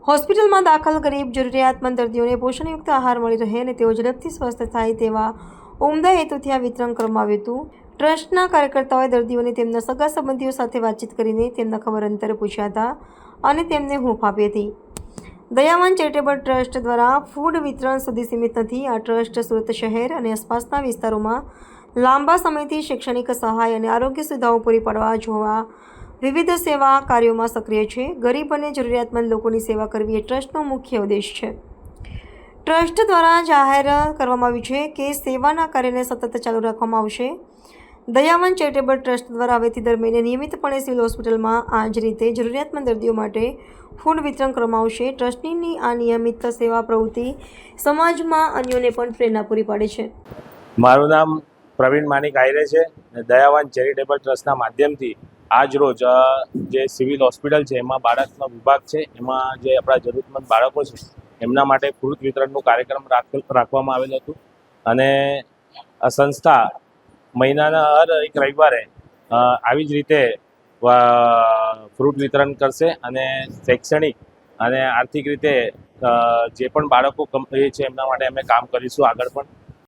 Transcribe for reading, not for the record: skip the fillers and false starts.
હોસ્પિટલમાં દાખલ ગરીબ જરૂરિયાતમંદ દર્દીઓને પોષણયુક્ત આહાર મળી રહે અને તેઓ ઝડપથી સ્વસ્થ થાય તેવા ઉમદા હેતુથી આ વિતરણ કરવામાં આવ્યું હતું. ટ્રસ્ટના કાર્યકર્તાઓએ દર્દીઓને તેમના સગા સંબંધીઓ સાથે વાતચીત કરીને તેમના ખબર અંતર પૂછ્યા હતા અને તેમને હૂંફ આપી હતી. દયાવાન ચેરિટેબલ ટ્રસ્ટ દ્વારા ફૂડ વિતરણ સુધી સીમિત નથી. આ ટ્રસ્ટ સુરત શહેર અને આસપાસના વિસ્તારોમાં લાંબા સમયથી શૈક્ષણિક સહાય અને આરોગ્ય સુવિધાઓ પૂરી પાડવા જોવા વિવિધ સેવા કાર્યોમાં સક્રિય છે. ગરીબ અને જરૂરિયાતમંદ લોકોની સેવા કરવી એ ટ્રસ્ટનો મુખ્ય ઉદ્દેશ છે. ટ્રસ્ટ દ્વારા જાહેર કરવામાં આવ્યું છે કે સેવાના કાર્યને સતત ચાલુ રાખવામાં આવશે. દયાવાન ચેરિટેબલ ટ્રસ્ટ દ્વારા હવેથી દર મહિને નિયમિતપણે સિવિલ હોસ્પિટલમાં આ જ રીતે જરૂરિયાતમંદ દર્દીઓ માટે ફૂડ વિતરણ કરવામાં આવશે. ટ્રસ્ટની આ નિયમિત સેવા પ્રવૃત્તિ સમાજમાં અન્યોને પણ પ્રેરણા પૂરી પાડે છે. મારું નામ પ્રવીણ માનિક આયરે છે. દયાવાન ચેરિટેબલ ટ્રસ્ટના માધ્યમથી આજ રોજ જે સિવિલ હોસ્પિટલ છે એમાં બાળકનો વિભાગ છે, એમાં જે આપણા જરૂરતમંદ બાળકો છે એમના માટે ફ્રૂટ વિતરણનું કાર્યક્રમ રાખવામાં આવેલો હતું. અને આ સંસ્થા મહિનાના હર એક રવિવારે આવી જ રીતે ફ્રૂટ વિતરણ કરશે અને શૈક્ષણિક અને આર્થિક રીતે જે પણ બાળકો એ છે એમના માટે અમે કામ કરીશું આગળ પણ.